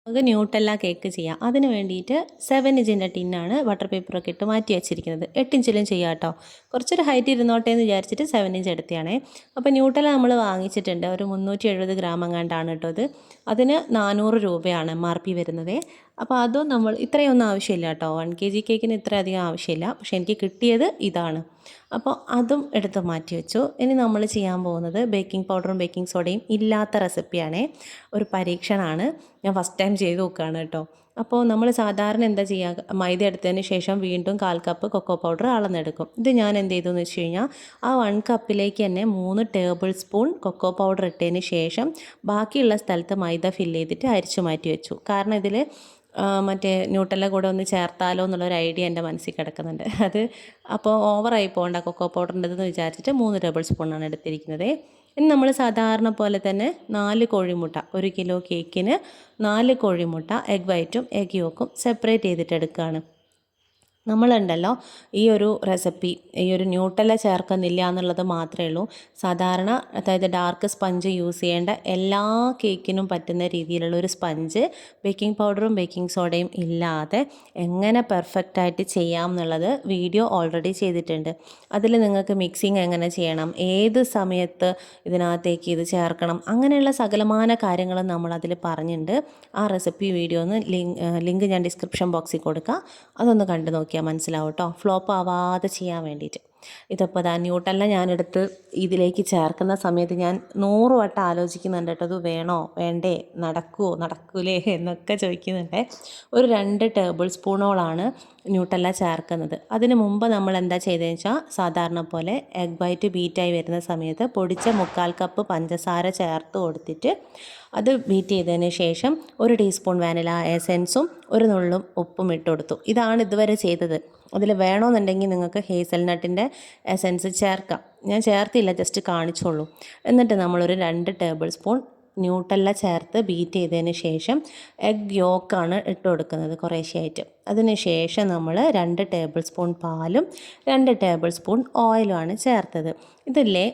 നമുക്ക് Nutella cake ചെയ്യാം. അതിന് വേണ്ടിയിട്ട് 7 ഇഞ്ചിൻ്റെ ടിന്നാണ് ബട്ടർ പേപ്പറൊക്കെ ഇട്ട് മാറ്റി വെച്ചിരിക്കുന്നത്. 8 ഇഞ്ചിലും ചെയ്യാം കേട്ടോ. കുറച്ചൊരു ഹൈറ്റ് ഇരുന്നോട്ടെ എന്ന് വിചാരിച്ചിട്ട് 7 ഇഞ്ച് എടുത്തതാണേ. അപ്പോൾ ന്യൂട്ടല്ല നമ്മൾ വാങ്ങിച്ചിട്ടുണ്ട്. ഒരു 370 ഗ്രാം എങ്ങാണ്ടാണ് കേട്ടോ അത്. അതിന് 400 രൂപയാണ് MRP വരുന്നത്. അപ്പോൾ അതും നമ്മൾ ഇത്രയൊന്നും ആവശ്യമില്ല കേട്ടോ. 1 kg കേക്കിന് ഇത്ര അധികം ആവശ്യമില്ല. പക്ഷേ എനിക്ക് കിട്ടിയത് ഇതാണ്. അപ്പോൾ അതും എടുത്ത് മാറ്റി വെച്ചു. ഇനി നമ്മൾ ചെയ്യാൻ പോകുന്നത് ബേക്കിംഗ് പൗഡറും ബേക്കിംഗ് സോഡയും ഇല്ലാത്ത റെസിപ്പിയാണേ. ഒരു പരീക്ഷണമാണ്. ഞാൻ ഫസ്റ്റ് ടൈം ചെയ്ത് നോക്കുകയാണ് കേട്ടോ. അപ്പോൾ നമ്മൾ സാധാരണ എന്താ ചെയ്യുക, മൈദ എടുത്തതിന് ശേഷം വീണ്ടും 1/4 കപ്പ് കൊക്കോ പൗഡർ അളന്നെടുക്കും. ഇത് ഞാൻ എന്ത് ചെയ്തു എന്ന് വെച്ച് കഴിഞ്ഞാൽ ആ 1 കപ്പിലേക്ക് തന്നെ 3 ടേബിൾ സ്പൂൺ കൊക്കോ പൗഡർ ഇട്ടതിന് ശേഷം ബാക്കിയുള്ള സ്ഥലത്ത് മൈദ ഫില്ല് ചെയ്തിട്ട് അരിച്ചു മാറ്റി വെച്ചു. കാരണം ഇതിൽ മറ്റേ ന്യൂട്ടല്ല കൂടെ ഒന്ന് ചേർത്താലോ എന്നുള്ളൊരു ഐഡിയ എൻ്റെ മനസ്സിൽ കിടക്കുന്നുണ്ട്. അത് അപ്പോൾ ഓവറായി പോകണ്ട കൊക്കോ പൗഡറിൻ്റെതെന്ന് വിചാരിച്ചിട്ട് 3 ടേബിൾ സ്പൂണാണ് എടുത്തിരിക്കുന്നത്. ഇനി നമ്മൾ സാധാരണ പോലെ തന്നെ 4 കോഴിമുട്ട, 1 കിലോ കേക്കിന് 4 കോഴിമുട്ട എഗ് വൈറ്റും എഗ് യോക്കും സെപ്പറേറ്റ് ചെയ്തിട്ട് എടുക്കുകയാണ്. നമ്മളുണ്ടല്ലോ ഈ ഒരു റെസിപ്പി ഈ ഒരു ന്യൂട്ടല്ല ചേർക്കുന്നില്ല എന്നുള്ളത് മാത്രമേ ഉള്ളൂ. സാധാരണ അതായത് ഡാർക്ക് സ്പഞ്ച് യൂസ് ചെയ്യേണ്ട എല്ലാ കേക്കിനും പറ്റുന്ന രീതിയിലുള്ള ഒരു സ്പഞ്ച് ബേക്കിംഗ് പൗഡറും ബേക്കിംഗ് സോഡയും ഇല്ലാതെ എങ്ങനെ പെർഫെക്റ്റായിട്ട് ചെയ്യാം എന്നുള്ളത് വീഡിയോ ഓൾറെഡി ചെയ്തിട്ടുണ്ട്. അതിൽ നിങ്ങൾക്ക് മിക്സിങ് എങ്ങനെ ചെയ്യണം, ഏത് സമയത്ത് ഇതിനകത്തേക്ക് ഇത് ചേർക്കണം, അങ്ങനെയുള്ള സകലമാന കാര്യങ്ങളും നമ്മളതിൽ പറഞ്ഞിട്ടുണ്ട്. ആ റെസിപ്പി വീഡിയോന്ന് ലിങ്ക് ഞാൻ ഡിസ്ക്രിപ്ഷൻ ബോക്സിൽ കൊടുക്കാം. അതൊന്ന് കണ്ടു നോക്കിയാൽ മനസ്സിലാവും കേട്ടോ, ഫ്ലോപ്പ് ആവാതെ ചെയ്യാൻ വേണ്ടിയിട്ട്. ഇതിപ്പോൾ ന്യൂട്ടല്ല ഞാനെടുത്ത് ഇതിലേക്ക് ചേർക്കുന്ന സമയത്ത് ഞാൻ 100 വട്ടം ആലോചിക്കുന്നുണ്ട് കേട്ടോ, ഇത് വേണോ വേണ്ടേ, നടക്കൂലേ എന്നൊക്കെ ചോദിക്കുന്നുണ്ട്. ഒരു 2 ടേബിൾ സ്പൂണോളാണ് ന്യൂട്ടല്ല ചേർക്കുന്നത്. അതിന് മുമ്പ് നമ്മൾ എന്താ ചെയ്തതെന്ന് വെച്ചാൽ സാധാരണ പോലെ എഗ് വൈറ്റ് ബീറ്റായി വരുന്ന സമയത്ത് പൊടിച്ച 1/4 കപ്പ് പഞ്ചസാര ചേർത്ത് കൊടുത്തിട്ട് അത് ബീറ്റ് ചെയ്തതിന് ശേഷം 1 ടീസ്പൂൺ വാനില എസെൻസും 1 നുള്ളും ഉപ്പും ഇട്ട് കൊടുത്തു. ഇതാണ് ഇതുവരെ ചെയ്തത്. അതിൽ വേണമെന്നുണ്ടെങ്കിൽ നിങ്ങൾക്ക് ഹേസൽനട്ടിൻ്റെ എസെൻസ് ചേർക്കാം. ഞാൻ ചേർത്തില്ല, ജസ്റ്റ് കാണിച്ചോളൂ. എന്നിട്ട് നമ്മളൊരു 2 ടേബിൾ സ്പൂൺ ന്യൂട്ടല്ല ചേർത്ത് ബീറ്റ് ചെയ്തതിന് ശേഷം എഗ് യോക്കാണ് ഇട്ട് കൊടുക്കുന്നത് കുറേശ്ശെയായിട്ട്. അതിന് ശേഷം നമ്മൾ 2 ടേബിൾ സ്പൂൺ പാലും 2 ടേബിൾ സ്പൂൺ ഓയിലുമാണ് ചേർത്തത്. ഇതില്ലേ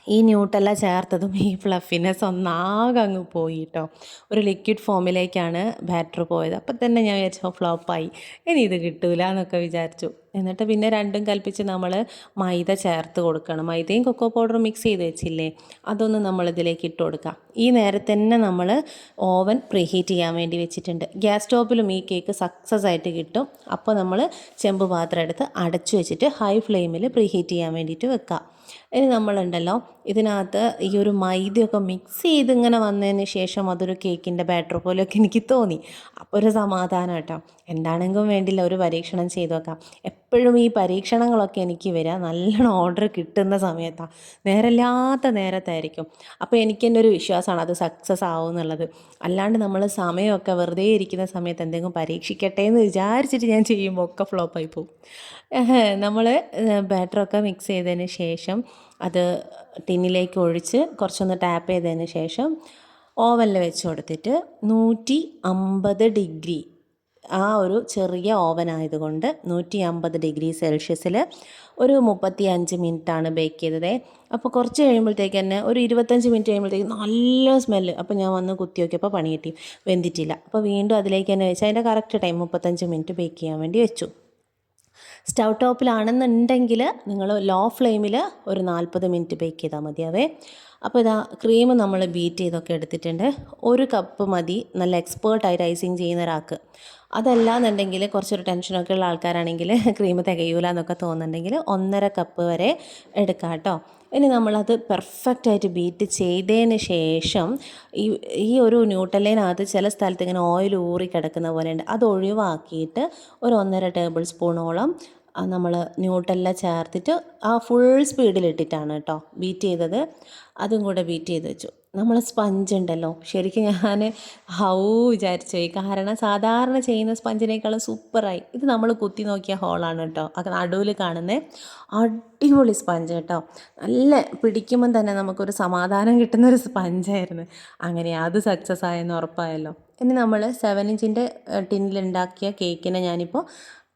ഈ ന്യൂട്ടല്ല ചേർത്തതും ഈ ഫ്ലഫിനെസ് ഒന്നാകെ അങ്ങ് പോയി കേട്ടോ. ഒരു ലിക്വിഡ് ഫോമിലേക്കാണ് ബാറ്റർ പോയത്. അപ്പം തന്നെ ഞാൻ വിചാരിച്ചു ഫ്ലോപ്പായി, ഇനി ഇത് കിട്ടൂല എന്നൊക്കെ വിചാരിച്ചു. എന്നിട്ട് പിന്നെ രണ്ടും കൽപ്പിച്ച് നമ്മൾ മൈദ ചേർത്ത് കൊടുക്കണം. മൈദയും കൊക്കോ പൗഡറും മിക്സ് ചെയ്ത് വെച്ചില്ലേ, അതൊന്ന് നമ്മളിതിലേക്ക് ഇട്ട് കൊടുക്കാം. ഈ നേരത്തെ തന്നെ നമ്മൾ ഓവൻ പ്രീഹീറ്റ് ചെയ്യാൻ വേണ്ടി വെച്ചിട്ടുണ്ട്. ഗ്യാസ് സ്റ്റോപ്പിലും ഈ കേക്ക് സക്സസ് ആയിട്ട് കിട്ടും. അപ്പോൾ നമ്മൾ ചെമ്പ് പാത്രം എടുത്ത് അടച്ചു വെച്ചിട്ട് ഹൈ ഫ്ലെയിമിൽ പ്രീഹീറ്റ് ചെയ്യാൻ വേണ്ടിയിട്ട് വെക്കാം. ഇനി നമ്മളുണ്ടല്ലോ ഇതിനകത്ത് ഈ ഒരു മൈദയൊക്കെ മിക്സ് ചെയ്ത് ഇങ്ങനെ വന്നതിന് ശേഷം അതൊരു കേക്കിൻ്റെ ബാറ്റർ പോലെയൊക്കെ എനിക്ക് തോന്നി. അപ്പോൾ ഒരു സമാധാനം കേട്ടോ. എന്താണെങ്കിലും വേണ്ടില്ല, ഒരു പരീക്ഷണം ചെയ്ത് നോക്കാം. എപ്പോഴും ഈ പരീക്ഷണങ്ങളൊക്കെ എനിക്ക് വരിക നല്ലോണം ഓർഡർ കിട്ടുന്ന സമയത്താണ്, നേരമില്ലാത്ത നേരത്തായിരിക്കും. അപ്പോൾ എനിക്ക് തന്നെ ഒരു വിശ്വാസമാണ് അത് സക്സസ് ആവും എന്നുള്ളത്. അല്ലാണ്ട് നമ്മൾ സമയമൊക്കെ വെറുതെ ഇരിക്കുന്ന സമയത്ത് എന്തെങ്കിലും പരീക്ഷിക്കട്ടെ എന്ന് വിചാരിച്ചിട്ട് ഞാൻ ചെയ്യുമ്പോൾ ഒക്കെ ഫ്ലോപ്പായി പോകും. നമ്മൾ ബാറ്ററൊക്കെ മിക്സ് ചെയ്തതിന് ശേഷം അത് ടിന്നിലേക്ക് ഒഴിച്ച് കുറച്ചൊന്ന് ടാപ്പ് ചെയ്തതിന് ശേഷം ഓവനിൽ വെച്ച് കൊടുത്തിട്ട് 150 ഡിഗ്രി, ആ ഒരു ചെറിയ ഓവൻ ആയതുകൊണ്ട് 150 ഡിഗ്രി സെൽഷ്യസിൽ ഒരു 35 മിനിറ്റാണ് ബേക്ക് ചെയ്തത്. അപ്പോൾ കുറച്ച് കഴിയുമ്പോഴത്തേക്ക് തന്നെ ഒരു 25 മിനിറ്റ് കഴിയുമ്പോഴത്തേക്ക് നല്ല സ്മെല്ല്. അപ്പോൾ ഞാൻ വന്ന് കുത്തി നോക്കിയപ്പോൾ പണി കിട്ടി, വെന്തിട്ടില്ല. അപ്പോൾ വീണ്ടും അതിലേക്ക് തന്നെ വെച്ച് അതിൻ്റെ കറക്റ്റ് ടൈം 35 മിനിറ്റ് ബേക്ക് ചെയ്യാൻ വേണ്ടി വെച്ചു. സ്റ്റൗ ടോപ്പിലാണെന്നുണ്ടെങ്കിൽ നിങ്ങൾ ലോ ഫ്ലെയിമിൽ ഒരു 40 മിനിറ്റ് ബേക്ക് ചെയ്താൽ മതിയാവേ. അപ്പോൾ ഇതാ ക്രീം നമ്മൾ ബീറ്റ് ചെയ്തൊക്കെ എടുത്തിട്ടുണ്ട്. 1 കപ്പ് മതി നല്ല എക്സ്പേർട്ടായിട്ട് ഐസിങ് ചെയ്യുന്ന ഒരാൾക്ക്. അതല്ല എന്നുണ്ടെങ്കിൽ കുറച്ചൊരു ടെൻഷനൊക്കെ ഉള്ള ആൾക്കാരാണെങ്കിൽ ക്രീം തികയൂല എന്നൊക്കെ തോന്നുന്നുണ്ടെങ്കിൽ 1.5 കപ്പ് വരെ എടുക്കാം കേട്ടോ. ഇനി നമ്മളത് പെർഫെക്റ്റായിട്ട് ബീറ്റ് ചെയ്തതിന് ശേഷം ഈ ഒരു ന്യൂട്ടല്ലേനകത്ത് ചില സ്ഥലത്ത് ഇങ്ങനെ ഓയിൽ ഊറി കിടക്കുന്ന പോലെ ഉണ്ട്. അത് ഒഴിവാക്കിയിട്ട് ഒരു 1.5 ടേബിൾ സ്പൂണോളം നമ്മൾ ന്യൂട്ടല്ല ചേർത്തിട്ട് ആ ഫുൾ സ്പീഡിലിട്ടിട്ടാണ് കേട്ടോ ബീറ്റ് ചെയ്തത്. അതും കൂടെ ബീറ്റ് ചെയ്ത് വെച്ചു. നമ്മൾ സ്പഞ്ച് ഉണ്ടല്ലോ, ശരിക്കും ഞാൻ വിചാരിച്ചു പോയി. കാരണം സാധാരണ ചെയ്യുന്ന സ്പഞ്ചിനേക്കാളും സൂപ്പറായി. ഇത് നമ്മൾ കുത്തി നോക്കിയ ഹോളാണ് കേട്ടോ, അത് നടുവിൽ കാണുന്നത്. അടിപൊളി സ്പഞ്ച് കേട്ടോ, നല്ല പിടിക്കുമ്പം തന്നെ നമുക്കൊരു സമാധാനം കിട്ടുന്നൊരു സ്പഞ്ചായിരുന്നു. അങ്ങനെ അത് സക്സസ് ആയെന്ന് ഉറപ്പായല്ലോ. ഇനി നമ്മൾ 7 ഇഞ്ചിൻ്റെ ടിന്നിലുണ്ടാക്കിയ കേക്കിനെ ഞാനിപ്പോൾ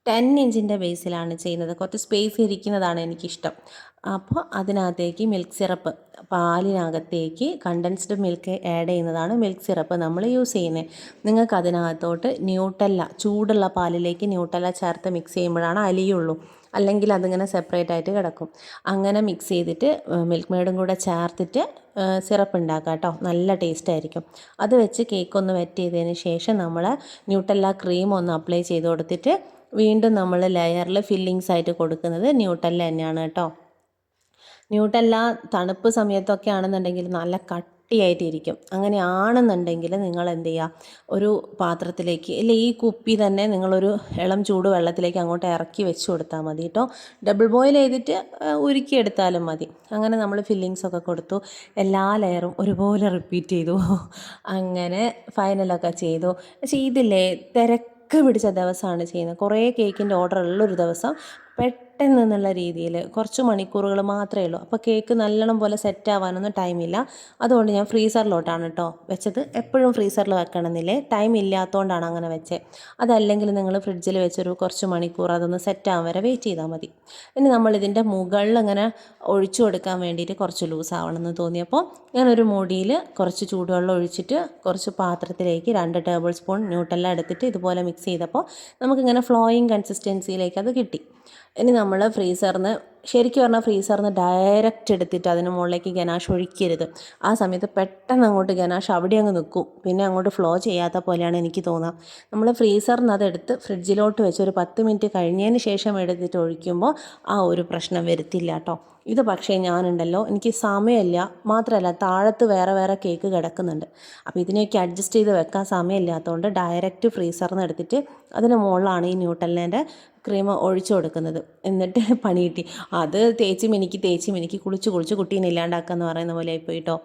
10 ഇഞ്ചിൻ്റെ ബേസിലാണ് ചെയ്യുന്നത്. കുറച്ച് സ്പേസ് ഇരിക്കുന്നതാണ് എനിക്കിഷ്ടം. അപ്പോൾ അതിനകത്തേക്ക് മിൽക്ക് സിറപ്പ്, പാലിനകത്തേക്ക് കണ്ടൻസ്ഡ് മിൽക്ക് ആഡ് ചെയ്യുന്നതാണ് മിൽക്ക് സിറപ്പ് നമ്മൾ യൂസ് ചെയ്യുന്നത്. നിങ്ങൾക്ക് അതിനകത്തോട്ട് ന്യൂട്ടല്ല, ചൂടുള്ള പാലിലേക്ക് ന്യൂട്ടല്ല ചേർത്ത് മിക്സ് ചെയ്യുമ്പോഴാണ് അലിയുള്ളൂ. അല്ലെങ്കിൽ അതിങ്ങനെ സെപ്പറേറ്റ് ആയിട്ട് കിടക്കും. അങ്ങനെ മിക്സ് ചെയ്തിട്ട് മിൽക്ക് മെയ്ഡും കൂടെ ചേർത്തിട്ട് സിറപ്പ് ഉണ്ടാക്കുക കേട്ടോ. നല്ല ടേസ്റ്റ് ആയിരിക്കും. അത് വെച്ച് കേക്ക് ഒന്ന് വെറ്റ് ചെയ്തതിന് ശേഷം നമ്മൾ ന്യൂട്ടല്ല ക്രീം ഒന്ന് അപ്ലൈ ചെയ്ത് കൊടുത്തിട്ട് വീണ്ടും നമ്മൾ ലെയറിൽ ഫില്ലിങ്സ് ആയിട്ട് കൊടുക്കുന്നത് ന്യൂട്ടല്ല തന്നെയാണ് കേട്ടോ. ന്യൂട്ടല്ല തണുപ്പ് സമയത്തൊക്കെ ആണെന്നുണ്ടെങ്കിൽ നല്ല കട്ടിയായിട്ടിരിക്കും. അങ്ങനെ ആണെന്നുണ്ടെങ്കിൽ നിങ്ങൾ എന്ത് ചെയ്യുക, ഒരു പാത്രത്തിലേക്ക്, അല്ലെ ഈ കുപ്പി തന്നെ നിങ്ങളൊരു ഇളം ചൂട് വെള്ളത്തിലേക്ക് അങ്ങോട്ട് ഇറക്കി വെച്ച് കൊടുത്താൽ മതി കേട്ടോ. ഡബിൾ ബോയിൽ ചെയ്തിട്ട് ഉരുക്കിയെടുത്താലും മതി. അങ്ങനെ നമ്മൾ ഫില്ലിങ്സ് ഒക്കെ കൊടുത്തു, എല്ലാ ലെയറും ഒരുപോലെ റിപ്പീറ്റ് ചെയ്തു. അങ്ങനെ ഫൈനലൊക്കെ ചെയ്തു. ചെയ്തില്ലേ, പിടിച്ച ദിവസമാണ് ചെയ്യുന്നത്. കുറേ കേക്കിൻ്റെ ഓർഡർ ഉള്ളൊരു ദിവസം പെട്ടെന്നുള്ള രീതിയിൽ കുറച്ച് മണിക്കൂറുകൾ മാത്രമേ ഉള്ളൂ. അപ്പോൾ കേക്ക് നല്ലോണം പോലെ സെറ്റ് ആവാനൊന്നും ടൈമില്ല. അതുകൊണ്ട് ഞാൻ ഫ്രീസറിലോട്ടാണ് കേട്ടോ വെച്ചത്. എപ്പോഴും ഫ്രീസറിൽ വെക്കണമെന്നില്ലേ, ടൈം ഇല്ലാത്തതുകൊണ്ടാണ് അങ്ങനെ വെച്ചത്. അതല്ലെങ്കിൽ നിങ്ങൾ ഫ്രിഡ്ജിൽ വെച്ചൊരു കുറച്ച് മണിക്കൂർ അതൊന്ന് സെറ്റ് ആവാൻ വരെ വെയിറ്റ് ചെയ്താൽ മതി. ഇനി നമ്മളിതിൻ്റെ മുകളിൽ അങ്ങനെ ഒഴിച്ചു കൊടുക്കാൻ വേണ്ടിയിട്ട് കുറച്ച് ലൂസ് ആവണമെന്ന് തോന്നിയപ്പോൾ ഞാനൊരു മുടിയിൽ കുറച്ച് ചൂടുവെള്ളം ഒഴിച്ചിട്ട് കുറച്ച് പാത്രത്തിലേക്ക് 2 ടേബിൾ സ്പൂൺ ന്യൂട്ടെല്ല എടുത്തിട്ട് ഇതുപോലെ മിക്സ് ചെയ്തപ്പോൾ നമുക്കിങ്ങനെ ഫ്ലോയിങ് കൺസിസ്റ്റൻസിയിലേക്ക് അത് കിട്ടി. ഇനി നമ്മൾ ഫ്രീസറിന്, ശരിക്കും പറഞ്ഞാൽ ഫ്രീസറിന് ഡയറക്റ്റ് എടുത്തിട്ട് അതിന് മുകളിലേക്ക് ഗനാഷ് ഒഴിക്കരുത്. ആ സമയത്ത് പെട്ടെന്ന് അങ്ങോട്ട് ഗനാഷ് അവിടെ അങ്ങ് നിൽക്കും. പിന്നെ അങ്ങോട്ട് ഫ്ലോ ചെയ്യാത്ത പോലെയാണ് എനിക്ക് തോന്നുക. നമ്മൾ ഫ്രീസറിന് അതെടുത്ത് ഫ്രിഡ്ജിലോട്ട് വെച്ച് ഒരു 10 മിനിറ്റ് കഴിഞ്ഞതിന് ശേഷം എടുത്തിട്ട് ഒഴിക്കുമ്പോൾ ആ ഒരു പ്രശ്നം വരുത്തില്ല കേട്ടോ. ഇത് പക്ഷേ ഞാനുണ്ടല്ലോ, എനിക്ക് സമയമില്ല, മാത്രമല്ല താഴത്ത് വേറെ വേറെ കേക്ക് കിടക്കുന്നുണ്ട്. അപ്പോൾ ഇതിനെയൊക്കെ അഡ്ജസ്റ്റ് ചെയ്ത് വെക്കാൻ സമയമില്ലാത്തതുകൊണ്ട് ഡയറക്റ്റ് ഫ്രീസറിൽ നിന്ന് എടുത്തിട്ട് അതിന് മുകളിലാണ് ഈ ന്യൂട്ടല്ലേൻ്റെ ക്രീം ഒഴിച്ചു കൊടുക്കുന്നത്. എന്നിട്ട് പണി കിട്ടി. അത് തേച്ച് മിനുക്കി കുളിച്ച് കുട്ടീനെ ഇല്ലാണ്ടാക്കുക എന്ന് പറയുന്ന പോലെ ആയിപ്പോയി കേട്ടോ.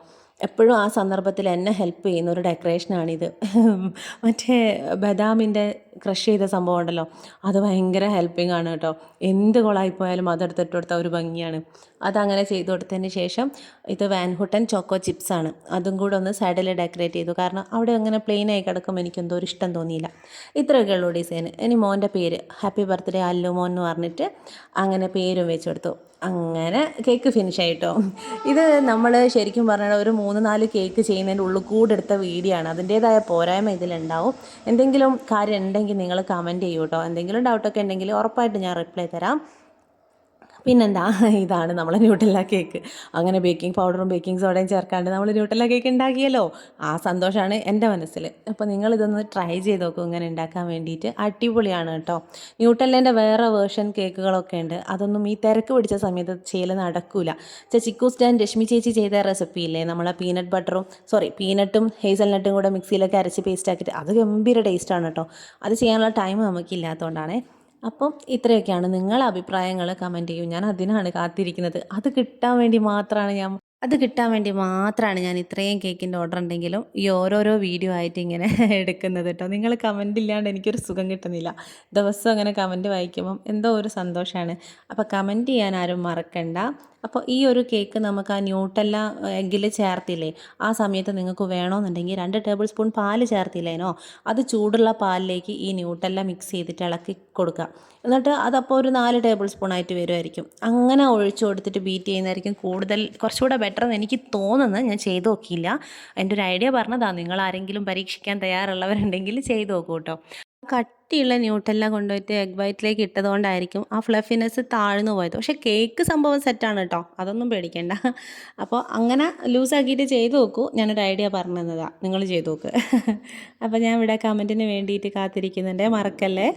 എപ്പോഴും ആ സന്ദർഭത്തിൽ എന്നെ ഹെൽപ്പ് ചെയ്യുന്ന ഒരു ഡെക്കറേഷനാണിത്. മറ്റേ ബദാമിൻ്റെ ക്രഷ് ചെയ്ത സംഭവം ഉണ്ടല്ലോ, അത് ഭയങ്കര ഹെൽപ്പിംഗ് ആണ് കേട്ടോ. എന്ത് കൊളായിപ്പോയാലും അതെടുത്തിട്ട് കൊടുത്താൽ ഒരു ഭംഗിയാണ്. അതങ്ങനെ ചെയ്ത് കൊടുത്തതിന് ശേഷം ഇത് വാൻ ഹുട്ടൻ ചോക്കോ ചിപ്സാണ്, അതും കൂടെ ഒന്ന് സൈഡിൽ ഡെക്കറേറ്റ് ചെയ്തു. കാരണം അവിടെ അങ്ങനെ പ്ലെയിൻ ആയി കിടക്കുമ്പോൾ എനിക്കെന്തോ ഒരു ഇഷ്ടം തോന്നിയില്ല. ഇത്രയൊക്കെ ഉള്ളൂ ഡിസൈൻ. ഇനി മോൻ്റെ പേര് ഹാപ്പി ബർത്ത്ഡേ അല്ലു മോൻ എന്ന് പറഞ്ഞിട്ട് അങ്ങനെ പേരും വെച്ച് കൊടുത്തു. അങ്ങനെ കേക്ക് ഫിനിഷ് ആയിട്ടോ. ഇത് നമ്മൾ ശരിക്കും പറഞ്ഞാൽ ഒരു 3-4 കേക്ക് ചെയ്യുന്നതിൻ്റെ ഉള്ളിൽ കൂടെ എടുത്ത വീഡിയോ ആണ്. അതിൻ്റേതായ പോരായ്മ ഇതിലുണ്ടാവും. എന്തെങ്കിലും കാര്യം ഉണ്ടെങ്കിൽ നിങ്ങൾ കമൻറ്റ് ചെയ്യൂ കേട്ടോ. എന്തെങ്കിലും ഡൗട്ടൊക്കെ ഉണ്ടെങ്കിൽ ഉറപ്പായിട്ട് ഞാൻ റിപ്ലൈ തരാം. പിന്നെന്താ, ഇതാണ് നമ്മളെ ന്യൂട്ടെല്ല കേക്ക്. അങ്ങനെ ബേക്കിംഗ് പൗഡറും ബേക്കിംഗ് സോഡയും ചേർക്കാണ്ട് നമ്മൾ ന്യൂട്ടെല്ല കേക്ക് ഉണ്ടാക്കിയല്ലോ. ആ സന്തോഷമാണ് എൻ്റെ മനസ്സിൽ. അപ്പോൾ നിങ്ങളിതൊന്ന് ട്രൈ ചെയ്ത് നോക്കൂ ഇങ്ങനെ ഉണ്ടാക്കാൻ വേണ്ടിയിട്ട്. അടിപൊളിയാണ് കേട്ടോ. ന്യൂട്ടെല്ലേൻ്റെ വേറെ വേർഷൻ കേക്കുകളൊക്കെ ഉണ്ട്. അതൊന്നും ഈ തിരക്ക് പിടിച്ച സമയത്ത് ചെയ്യൽ നടക്കില്ല. ചിക്കൂസ് ഡാൻ രശ്മി ചേച്ചി ചെയ്ത റെസിപ്പി ഇല്ലേ, നമ്മളെ പീനട്ടും ഹേസൽനട്ടും കൂടെ മിക്സിയിലൊക്കെ അരച്ച് പേസ്റ്റ് ആക്കിയിട്ട്, അത് ഗംഭീര ടേസ്റ്റാണ് കേട്ടോ. അത് ചെയ്യാനുള്ള ടൈം നമുക്കില്ലാത്തതുകൊണ്ടാണേ. അപ്പം ഇത്രയൊക്കെയാണ്. നിങ്ങളെ അഭിപ്രായങ്ങൾ കമൻറ്റ് ചെയ്യൂ. ഞാൻ അതിനാണ് കാത്തിരിക്കുന്നത്. അത് കിട്ടാൻ വേണ്ടി മാത്രമാണ് ഞാൻ ഇത്രയും കേക്കിൻ്റെ ഓർഡർ ഉണ്ടെങ്കിലും ഈ ഓരോരോ വീഡിയോ ആയിട്ട് ഇങ്ങനെ എടുക്കുന്നത് കേട്ടോ. നിങ്ങൾ കമൻ്റ് ഇല്ലാണ്ട് എനിക്കൊരു സുഖം കിട്ടുന്നില്ല. ദിവസം അങ്ങനെ കമൻറ്റ് വായിക്കുമ്പം എന്തോ ഒരു സന്തോഷമാണ്. അപ്പോൾ കമൻറ്റ് ചെയ്യാൻ ആരും മറക്കണ്ട. അപ്പോൾ ഈ ഒരു കേക്ക് നമുക്ക് ആ ന്യൂട്ടെല്ല എഗ്ഗിൽ ചേർത്തില്ലേ, ആ സമയത്ത് നിങ്ങൾക്ക് വേണമെന്നുണ്ടെങ്കിൽ 2 ടേബിൾ സ്പൂൺ പാല് ചേർത്തില്ലേനോ, അത് ചൂടുള്ള പാലിലേക്ക് ഈ ന്യൂട്ടെല്ല മിക്സ് ചെയ്തിട്ട് ഇളക്കി കൊടുക്കുക. എന്നിട്ട് അതപ്പോൾ ഒരു 4 ടേബിൾ സ്പൂൺ ആയിട്ട് വരുമായിരിക്കും. അങ്ങനെ ഒഴിച്ചു കൊടുത്തിട്ട് ബീറ്റ് ചെയ്യുന്നതായിരിക്കും കുറച്ചുകൂടെ ബെറ്റർ എന്ന് എനിക്ക് തോന്നുന്നത്. ഞാൻ ചെയ്ത് നോക്കിയില്ല, എൻ്റെ ഒരു ഐഡിയ പറഞ്ഞതാണ്. നിങ്ങൾ ആരെങ്കിലും പരീക്ഷിക്കാൻ തയ്യാറുള്ളവരുണ്ടെങ്കിൽ ചെയ്ത് നോക്കൂ കേട്ടോ. കട്ടിയുള്ള ന്യൂട്ടെല്ല കൊണ്ടുപോയിട്ട് എഗ് വൈറ്റിലേക്ക് ഇട്ടതുകൊണ്ടായിരിക്കും ആ ഫ്ലഫിനെസ് താഴ്ന്നു പോയത്. പക്ഷേ കേക്ക് സംഭവം സെറ്റാണ് കേട്ടോ, അതൊന്നും പേടിക്കേണ്ട. അപ്പോൾ അങ്ങനെ ലൂസാക്കിയിട്ട് ചെയ്ത് നോക്കൂ. ഞാനൊരു ഐഡിയ പറഞ്ഞു തന്നതാണ്, നിങ്ങൾ ചെയ്ത് നോക്ക്. അപ്പോൾ ഞാൻ ഇവിടെ കമൻറ്റിന് വേണ്ടിയിട്ട് കാത്തിരിക്കുന്നുണ്ട്, മറക്കല്ലേ.